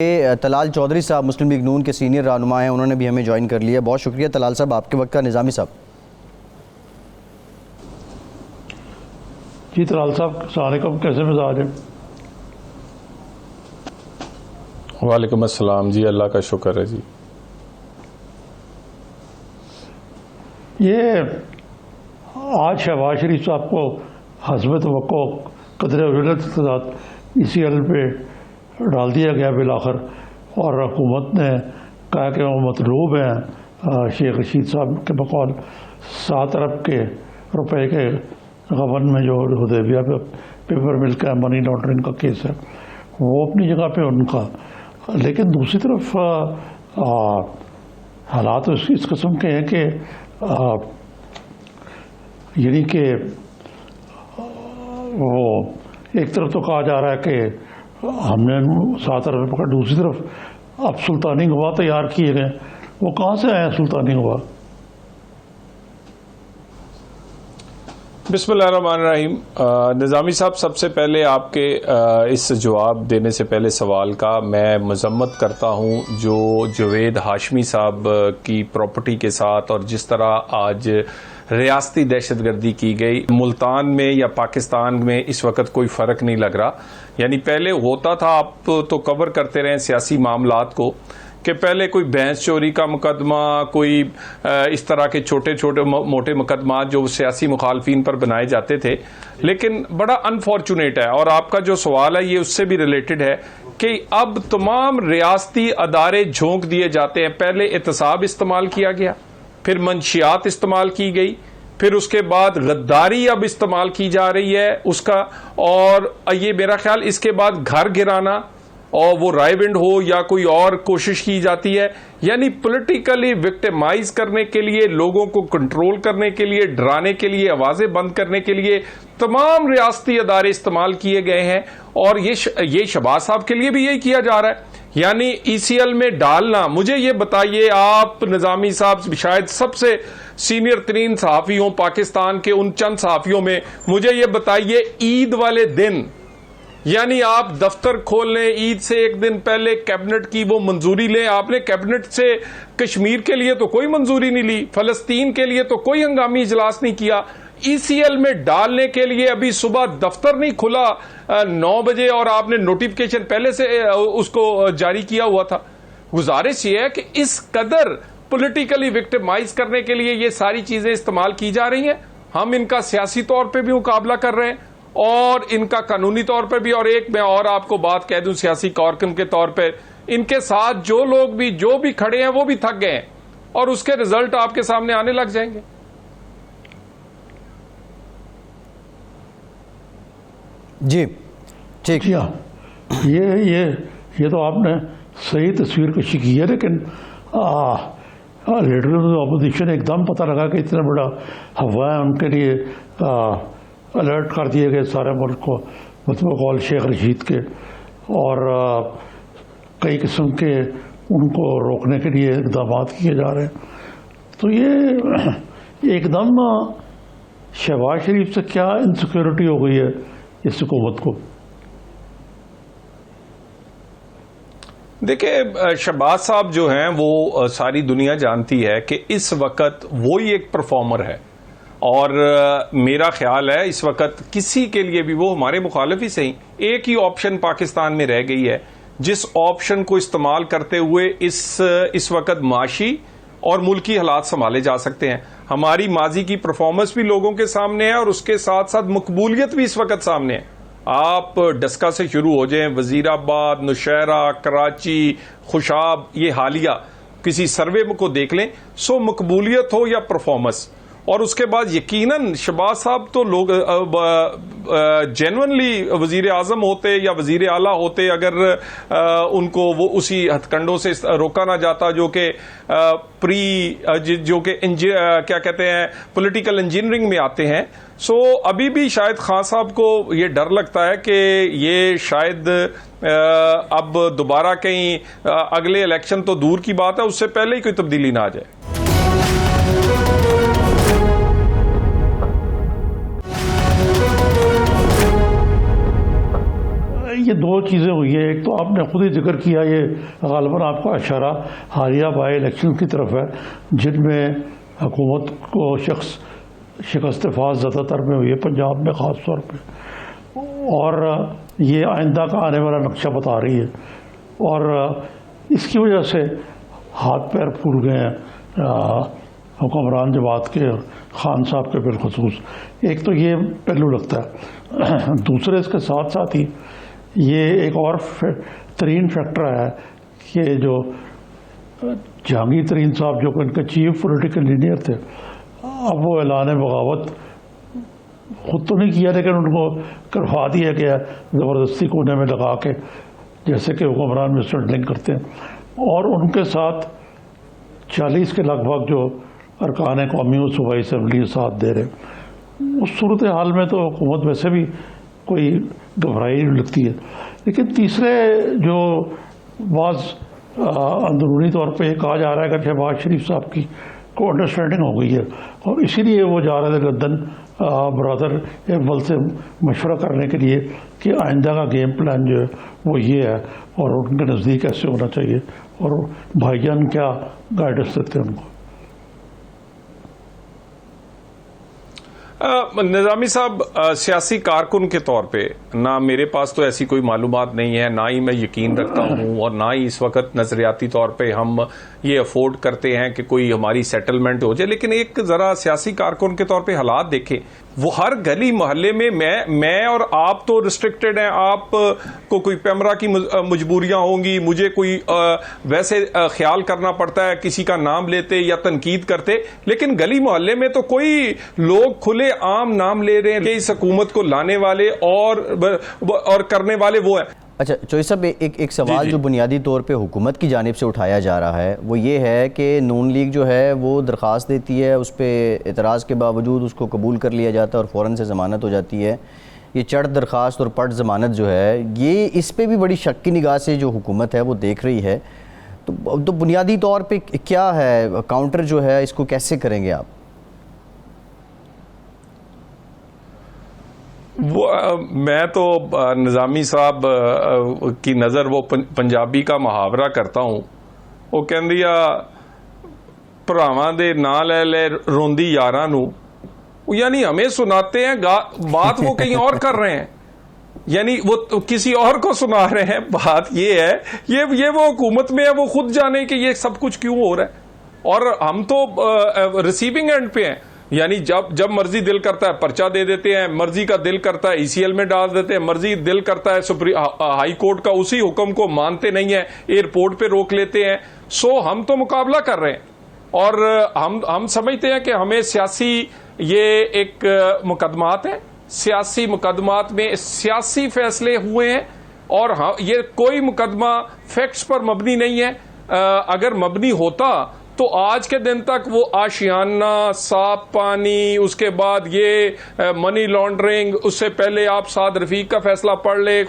طلال چودھری صاحب مسلم لیگ نون کے سینئر رہنما ہیں، انہوں نے بھی ہمیں جوائن کر لیا. بہت شکریہ طلال صاحب آپ کے وقت کا. نظامی صاحب. جی طلال صاحب السلام علیکم، کیسے مزاج ہے؟ وعلیکم السلام جی، اللہ کا شکر ہے جی. یہ آج شہباز شریف صاحب کو حسب توقع قدر ولادت کے ساتھ ECL پہ ڈال دیا گیا بالآخر، اور حکومت نے کہا کہ وہ مطلوب ہیں شیخ رشید صاحب کے بقول 7 ارب کے روپے کے غبن میں جو حدیبیہ پہ پیپر مل کا منی لانڈرنگ کا کیس ہے وہ اپنی جگہ پہ ان کا. لیکن دوسری طرف حالات اس قسم کے ہیں کہ یعنی کہ وہ ایک طرف تو کہا جا رہا ہے کہ ہم نے 7 ارب پکڑ، دوسری طرف اب سلطانی گواہ تیار کیے گئے. وہ کہاں سے آئے ہیں سلطانی گواہ؟ بسم اللہ الرحمن الرحیم. نظامی صاحب، سب سے پہلے آپ کے اس جواب دینے سے پہلے سوال کا میں مذمت کرتا ہوں جو جوید ہاشمی صاحب کی پراپرٹی کے ساتھ اور جس طرح آج ریاستی دہشت گردی کی گئی. ملتان میں یا پاکستان میں اس وقت کوئی فرق نہیں لگ رہا. یعنی پہلے ہوتا تھا، آپ تو کور کرتے رہے سیاسی معاملات کو، کہ پہلے کوئی بھینس چوری کا مقدمہ، کوئی اس طرح کے چھوٹے چھوٹے موٹے مقدمات جو سیاسی مخالفین پر بنائے جاتے تھے. لیکن بڑا انفارچونیٹ ہے، اور آپ کا جو سوال ہے یہ اس سے بھی ریلیٹڈ ہے کہ اب تمام ریاستی ادارے جھونک دیے جاتے ہیں. پہلے احتساب استعمال کیا گیا، پھر منشیات استعمال کی گئی، پھر اس کے بعد غداری اب استعمال کی جا رہی ہے اس کا، اور یہ میرا خیال اس کے بعد گھر گرانا اور وہ رائے ونڈ ہو یا کوئی اور کوشش کی جاتی ہے. یعنی پولیٹیکلی وکٹمائز کرنے کے لیے، لوگوں کو کنٹرول کرنے کے لیے، ڈرانے کے لیے، آوازیں بند کرنے کے لیے تمام ریاستی ادارے استعمال کیے گئے ہیں. اور یہ شہباز صاحب کے لیے بھی یہی کیا جا رہا ہے. یعنی ECL میں ڈالنا. مجھے یہ بتائیے آپ نظامی صاحب، شاید سب سے سینئر ترین صحافی ہوں پاکستان کے، ان چند صحافیوں میں، مجھے یہ بتائیے عید والے دن، یعنی آپ دفتر کھول لیں، عید سے ایک دن پہلے کیبنٹ کی وہ منظوری لیں. آپ نے کیبنٹ سے کشمیر کے لیے تو کوئی منظوری نہیں لی، فلسطین کے لیے تو کوئی ہنگامی اجلاس نہیں کیا. ECL میں ڈالنے کے لیے ابھی صبح دفتر نہیں کھلا 9 بجے، اور آپ نے نوٹیفکیشن پہلے سے اس کو جاری کیا ہوا تھا. گزارش یہ ہے کہ اس قدر پولیٹیکلی وکٹمائز کرنے کے لیے یہ ساری چیزیں استعمال کی جا رہی ہیں. ہم ان کا سیاسی طور پہ بھی مقابلہ کر رہے ہیں اور ان کا قانونی طور پہ بھی. اور ایک میں اور آپ کو بات کہہ دوں سیاسی کارکن کے طور پہ، ان کے ساتھ جو لوگ بھی جو بھی کھڑے ہیں وہ بھی تھک گئے ہیں، اور اس کے رزلٹ آپ کے سامنے آنے لگ جائیں گے. جی ٹھیک. یہ تو آپ نے صحیح تصویر کشی کی ہے، لیکن لیڈر آف اپوزیشن ایک دم پتہ لگا کہ اتنا بڑا ہوا ہے ان کے لیے الرٹ کر دیے گئے سارے ملک کو بقول شیخ رشید کے، اور کئی قسم کے ان کو روکنے کے لیے اقدامات کیے جا رہے ہیں. تو یہ ایک دم شہباز شریف سے کیا انسیکیورٹی ہو گئی ہے اس حکومت کو؟ دیکھیں، شہباز صاحب جو ہیں وہ ساری دنیا جانتی ہے کہ اس وقت وہی ایک پرفارمر ہے، اور میرا خیال ہے اس وقت کسی کے لیے بھی، وہ ہمارے مخالف ہی صحیح، ایک ہی آپشن پاکستان میں رہ گئی ہے جس آپشن کو استعمال کرتے ہوئے اس وقت معاشی اور ملکی حالات سنبھالے جا سکتے ہیں. ہماری ماضی کی پرفارمنس بھی لوگوں کے سامنے ہے، اور اس کے ساتھ ساتھ مقبولیت بھی اس وقت سامنے ہے. آپ ڈسکا سے شروع ہو جائیں، وزیر آباد، نوشہرہ، کراچی، خوشاب، یہ حالیہ کسی سروے کو دیکھ لیں. سو مقبولیت ہو یا پرفارمنس، اور اس کے بعد یقیناً شہباز صاحب تو لوگ جینونلی وزیر اعظم ہوتے یا وزیر اعلیٰ ہوتے اگر ان کو وہ اسی ہتھ کنڈوں سے روکا نہ جاتا جو کہ کیا کہتے ہیں پولیٹیکل انجینئرنگ میں آتے ہیں. سو ابھی بھی شاید خان صاحب کو یہ ڈر لگتا ہے کہ یہ شاید اب دوبارہ کہیں اگلے الیکشن تو دور کی بات ہے، اس سے پہلے ہی کوئی تبدیلی نہ آ جائے. یہ دو چیزیں ہوئی ہیں. ایک تو آپ نے خود ہی ذکر کیا, یہ غالباً آپ کا اشارہ حالیہ بائی الیکشن کی طرف ہے, جن میں حکومت کو شکست فاز زیادہ تر میں ہوئی ہے, پنجاب میں خاص طور پہ, اور یہ آئندہ کا آنے والا نقشہ بتا رہی ہے. اور اس کی وجہ سے ہاتھ پیر پھول گئے ہیں حکمران جماعت کے اور خان صاحب کے بالخصوص. ایک تو یہ پہلو لگتا ہے. دوسرے اس کے ساتھ ساتھ ہی یہ ایک اور ترین فیکٹر ہے کہ جو جہانگیر ترین صاحب جو کہ ان کے چیف پولیٹیکل لیڈر تھے, اب وہ اعلان بغاوت خود تو نہیں کیا لیکن ان کو کروا دیا گیا زبردستی کونے میں لگا کے, جیسے کہ حکمران مسٹر ڈلنگ کرتے ہیں. اور ان کے ساتھ 40 کے لگ بھگ جو ارکان قومی و صوبائی اسمبلی ساتھ دے رہے. اس صورتحال میں تو حکومت ویسے بھی کوئی گھبرائی نہیں لگتی ہے. لیکن تیسرے جو بعض اندرونی طور پہ یہ کہا جا رہا ہے کہ شہباز شریف صاحب کی کو انڈرسٹینڈنگ ہو گئی ہے اور اسی لیے وہ جا رہے تھے لندن برادر اقبال سے مشورہ کرنے کے لیے کہ آئندہ کا گیم پلان جو ہے وہ یہ ہے اور ان کے نزدیک ایسے ہونا چاہیے, اور بھائی جان کیا گائیڈنس دیتے ہیں ان کو. نظامی صاحب, سیاسی کارکن کے طور پہ نہ میرے پاس تو ایسی کوئی معلومات نہیں ہے, نہ ہی میں یقین رکھتا ہوں, اور نہ ہی اس وقت نظریاتی طور پہ ہم یہ افورڈ کرتے ہیں کہ کوئی ہماری سیٹلمنٹ ہو جائے. لیکن ایک ذرا سیاسی کارکن کے طور پہ حالات دیکھیں, وہ ہر گلی محلے میں میں اور آپ تو ریسٹرکٹڈ ہیں, آپ کو کوئی پیمرا کی مجبوریاں ہوں گی, مجھے کوئی ویسے خیال کرنا پڑتا ہے کسی کا نام لیتے یا تنقید کرتے, لیکن گلی محلے میں تو کوئی لوگ کھلے عام نام لے رہے ہیں کہ اس حکومت کو لانے والے اور کرنے والے وہ ہیں. اچھا چوہی صاحب, ایک سوال جو بنیادی طور پہ حکومت کی جانب سے اٹھایا جا رہا ہے وہ یہ ہے کہ نون لیگ جو ہے وہ درخواست دیتی ہے, اس پہ اعتراض کے باوجود اس کو قبول کر لیا جاتا ہے اور فوراً سے ضمانت ہو جاتی ہے. یہ چڑھ درخواست اور پٹ ضمانت جو ہے, یہ اس پہ بھی بڑی شک کی نگاہ سے جو حکومت ہے وہ دیکھ رہی ہے. تو بنیادی طور پہ کیا ہے کاؤنٹر جو ہے, اس کو کیسے کریں گے آپ؟ میں تو نظامی صاحب کی نظر وہ پنجابی کا محاورہ کرتا ہوں, وہ کہندیا پراواں دے نا لے لے روندی یاراں نو, یعنی ہمیں سناتے ہیں بات وہ کہیں اور کر رہے ہیں, یعنی وہ کسی اور کو سنا رہے ہیں. بات یہ ہے, یہ وہ حکومت میں ہے, وہ خود جانے کہ یہ سب کچھ کیوں ہو رہا ہے, اور ہم تو ریسیونگ اینڈ پہ ہیں. یعنی جب مرضی دل کرتا ہے پرچہ دے دیتے ہیں, مرضی کا دل کرتا ہے ECL میں ڈال دیتے ہیں, مرضی دل کرتا ہے ہائی کورٹ کا اسی حکم کو مانتے نہیں ہیں, ایئرپورٹ پہ روک لیتے ہیں. سو ہم تو مقابلہ کر رہے ہیں, اور ہم سمجھتے ہیں کہ ہمیں سیاسی یہ ایک مقدمات ہیں, سیاسی مقدمات میں سیاسی فیصلے ہوئے ہیں, اور یہ کوئی مقدمہ فیکٹس پر مبنی نہیں ہے. اگر مبنی ہوتا تو آج کے دن تک وہ آشیانہ, صاف پانی, اس کے بعد یہ منی لانڈرنگ, اس سے پہلے آپ سعد رفیق کا فیصلہ پڑھ لیں,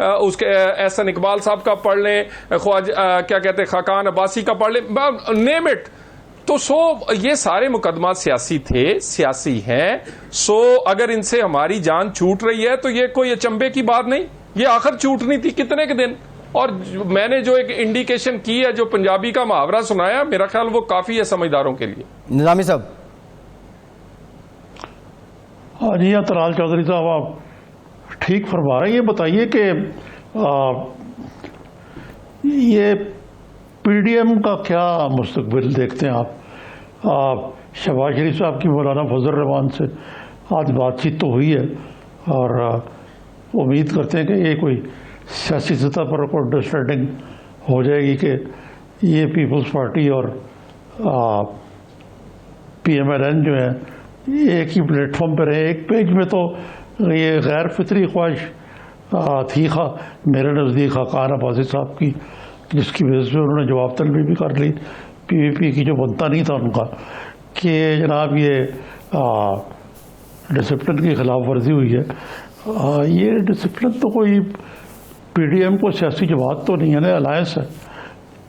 اس کے احسن اقبال صاحب کا پڑھ لیں, کیا کہتے ہیں خاقان عباسی کا پڑھ لیں, نیم اٹ. تو یہ سارے مقدمات سیاسی تھے, سیاسی ہیں. اگر ان سے ہماری جان چھوٹ رہی ہے تو یہ کوئی اچنبے کی بات نہیں, یہ آخر چھوٹنی تھی کتنے کے دن. اور میں نے جو ایک انڈیکیشن کی ہے, جو پنجابی کا محاورہ سنایا, میرا خیال وہ کافی ہے سمجھداروں کے لیے. نظامی صاحب. ہاں جی, طلال چودھری صاحب آپ ٹھیک فرما رہے ہیں. یہ بتائیے کہ یہ PDM کا کیا مستقبل دیکھتے ہیں آپ؟ شہباز شریف صاحب کی مولانا فضل الرحمان سے آج بات چیت تو ہوئی ہے, اور امید کرتے ہیں کہ یہ کوئی سیاسی سطح پر کوئی انڈرسٹینڈنگ ہو جائے گی کہ یہ پیپلز پارٹی اور PMLN جو ہیں ایک ہی پلیٹ فارم پہ رہے. ایک پیج میں تو یہ غیر فطری خواہش تھی میرے نزدیک خاقان عباسی صاحب کی, جس کی وجہ سے انہوں نے جواب طلبی بھی کر لی PVP کی, جو بنتا نہیں تھا ان کا, کہ جناب یہ ڈسپلن کی خلاف ورزی ہوئی ہے. یہ ڈسپلن تو کوئی PDM کو سیاسی جماعت تو نہیں ہے نا, الائنس ہے.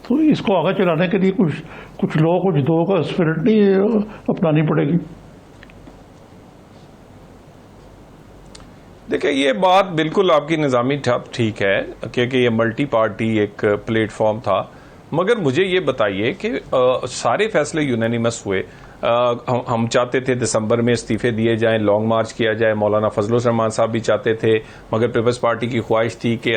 تو اس کو آگے چلانے کے لیے کچھ لوگ کچھ دو کا اسپرٹ نہیں اپنانی پڑے گی. دیکھیں یہ بات بالکل آپ کی نظامی ٹھیک ہے کہ یہ ملٹی پارٹی ایک پلیٹ فارم تھا، مگر مجھے یہ بتائیے کہ سارے فیصلے یونینیمس ہوئے. ہم چاہتے تھے دسمبر میں استعفے دیے جائیں، لانگ مارچ کیا جائے، مولانا فضل الرحمان صاحب بھی چاہتے تھے، مگر پیپلز پارٹی کی خواہش تھی کہ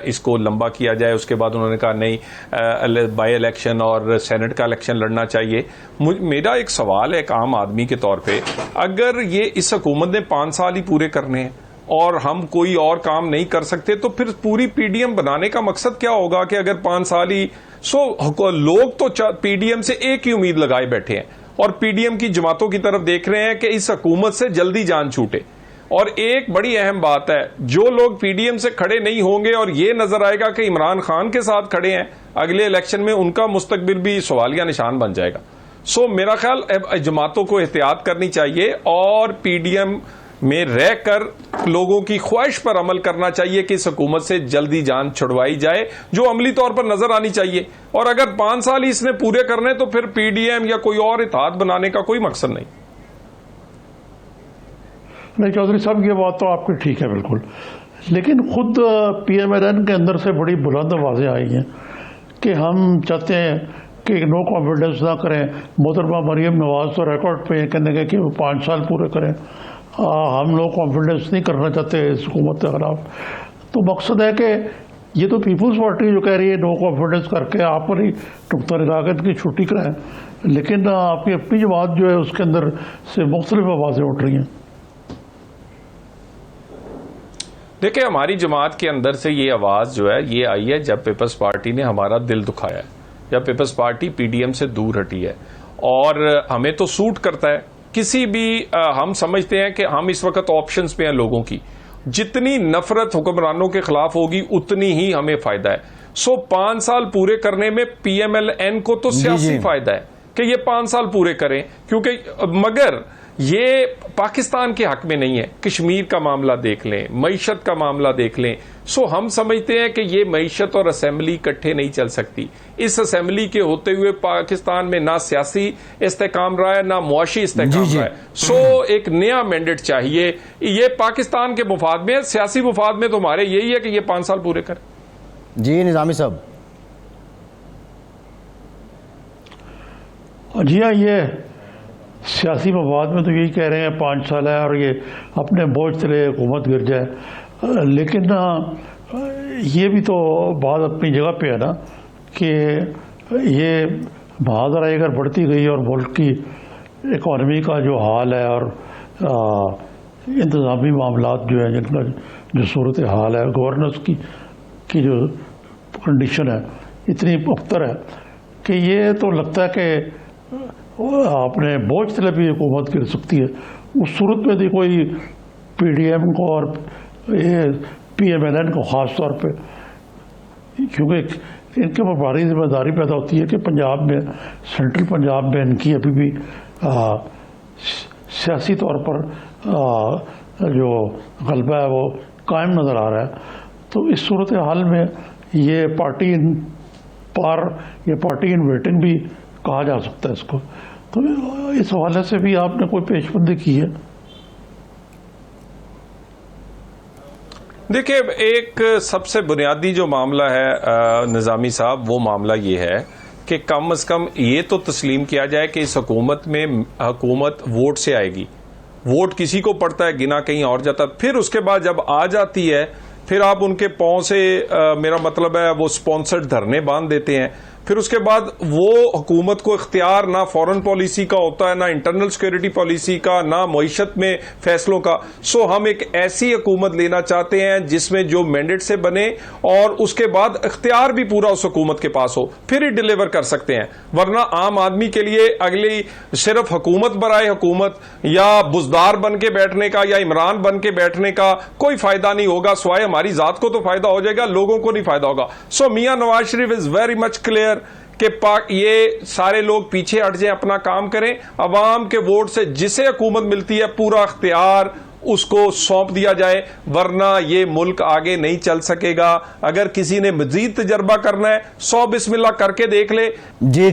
اس کو لمبا کیا جائے. اس کے بعد انہوں نے کہا نہیں، بائی الیکشن اور سینٹ کا الیکشن لڑنا چاہیے. میرا ایک سوال ہے ایک عام آدمی کے طور پہ، اگر یہ اس حکومت نے 5 سال ہی پورے کرنے ہیں اور ہم کوئی اور کام نہیں کر سکتے، تو پھر پوری پی ڈی ایم بنانے کا مقصد کیا ہوگا کہ اگر 5 سال ہی لوگ تو پی ڈی ایم سے ایک ہی امید لگائے بیٹھے ہیں اور پی ڈی ایم کی جماعتوں کی طرف دیکھ رہے ہیں کہ اس حکومت سے جلدی جان چھوٹے. اور ایک بڑی اہم بات ہے، جو لوگ پی ڈی ایم سے کھڑے نہیں ہوں گے اور یہ نظر آئے گا کہ عمران خان کے ساتھ کھڑے ہیں اگلے الیکشن میں، ان کا مستقبل بھی سوالیہ نشان بن جائے گا. میرا خیال جماعتوں کو احتیاط کرنی چاہیے اور پی ڈی ایم میں رہ کر لوگوں کی خواہش پر عمل کرنا چاہیے کہ اس حکومت سے جلدی جان چھڑوائی جائے، جو عملی طور پر نظر آنی چاہیے. اور اگر 5 سال ہی اس نے پورے کرنے تو پھر پی ڈی ایم یا کوئی اور اتحاد بنانے کا کوئی مقصد نہیں. نہیں چودھری صاحب، یہ بات تو آپ کی ٹھیک ہے بالکل، لیکن خود پی ایم ایل این کے اندر سے بڑی بلند آوازیں آئی ہیں کہ ہم چاہتے ہیں کہ نو کانفیڈنس نہ کریں. محترمہ مریم نواز تو ریکارڈ پہ کہنے گے کہ وہ 5 سال پورے کریں. ہم لوگ کانفیڈنس نہیں کرنا چاہتے اس حکومت کے خلاف. تو مقصد ہے کہ یہ تو پیپلز پارٹی جو کہہ رہی ہے نو کانفیڈنس کر کے آپ پر ہی نقطہ نگاہت کی چھٹی کرائیں، لیکن آپ کی اپنی جماعت جو ہے اس کے اندر سے مختلف آوازیں اٹھ رہی ہیں. دیکھیں ہماری جماعت کے اندر سے یہ آواز جو ہے یہ آئی ہے جب پیپلز پارٹی نے ہمارا دل دکھایا ہے، جب Peoples Party P D M سے دور ہٹی ہے. اور ہمیں تو سوٹ کرتا ہے کسی بھی، ہم سمجھتے ہیں کہ ہم اس وقت آپشنز پہ ہیں لوگوں کی، جتنی نفرت حکمرانوں کے خلاف ہوگی اتنی ہی ہمیں فائدہ ہے. 5 سال پورے کرنے میں پی ایم ایل این کو تو سیاسی فائدہ ہے کہ یہ 5 سال پورے کریں، کیونکہ مگر یہ پاکستان کے حق میں نہیں ہے. کشمیر کا معاملہ دیکھ لیں، معیشت کا معاملہ دیکھ لیں. ہم سمجھتے ہیں کہ یہ معیشت اور اسمبلی اکٹھے نہیں چل سکتی. اس اسمبلی کے ہوتے ہوئے پاکستان میں نہ سیاسی استحکام رہا ہے نہ معاشی استحکام رہا ہے. ایک نیا مینڈیٹ چاہیے. یہ پاکستان کے مفاد میں ہے، سیاسی مفاد میں تو ہمارے یہی ہے کہ یہ 5 سال پورے کریں. جی نظامی صاحب. جی ہاں، یہ سیاسی مفاد میں تو یہی کہہ رہے ہیں 5 سال ہے اور یہ اپنے بوجھ تلے حکومت گر جائے. لیکن یہ بھی تو بات اپنی جگہ پہ ہے نا کہ یہ بہادرائی اگر بڑھتی گئی اور ملک کی اکانومی کا جو حال ہے اور انتظامی معاملات جو ہیں جن کا جو صورت حال ہے، گورننس کی جو کنڈیشن ہے اتنی ابتر ہے کہ یہ تو لگتا ہے کہ اپنے بوجھ تلے بھی حکومت گر سکتی ہے. اس صورت میں بھی کوئی پی ڈی ایم کو اور پی ایم ایل این کو خاص طور پہ، کیونکہ ان کے اوپر بھاری ذمہ داری پیدا ہوتی ہے کہ پنجاب میں، سینٹرل پنجاب میں ان کی ابھی بھی سیاسی طور پر جو غلبہ ہے وہ قائم نظر آ رہا ہے. تو اس صورت حال میں یہ پارٹی ان ویٹنگ بھی کہا جا سکتا ہے اس کو. تو اس حوالے سے بھی آپ نے کوئی پیش بندی کی ہے؟ دیکھیں ایک سب سے بنیادی جو معاملہ ہے نظامی صاحب، وہ معاملہ یہ ہے کہ کم از کم یہ تو تسلیم کیا جائے کہ اس حکومت میں حکومت ووٹ سے آئے گی. ووٹ کسی کو پڑتا ہے، گنا کہیں اور جاتا ہے. پھر اس کے بعد جب آ جاتی ہے پھر آپ ان کے پاؤں سے، میرا مطلب ہے وہ سپانسرڈ دھرنے باندھ دیتے ہیں. پھر اس کے بعد وہ حکومت کو اختیار نہ فورن پالیسی کا ہوتا ہے، نہ انٹرنل سیکورٹی پالیسی کا، نہ معیشت میں فیصلوں کا. ہم ایک ایسی حکومت لینا چاہتے ہیں جس میں جو مینڈیٹ سے بنے اور اس کے بعد اختیار بھی پورا اس حکومت کے پاس ہو، پھر ہی ڈیلیور کر سکتے ہیں. ورنہ عام آدمی کے لیے اگلی صرف حکومت برائے حکومت یا بزدار بن کے بیٹھنے کا یا عمران بن کے بیٹھنے کا کوئی فائدہ نہیں ہوگا، سوائے ہماری ذات کو تو فائدہ ہو جائے گا، لوگوں کو نہیں فائدہ ہوگا. Mian Nawaz Sharif is very much clear کہ یہ سارے لوگ پیچھے ہٹ جائیں، اپنا کام کریں. عوام کے ووٹ سے جسے حکومت ملتی ہے پورا اختیار اس کو سونپ دیا جائے، ورنہ یہ ملک آگے نہیں چل سکے گا. اگر کسی نے مزید تجربہ کرنا ہے 100 بسم اللہ کر کے دیکھ لے. جی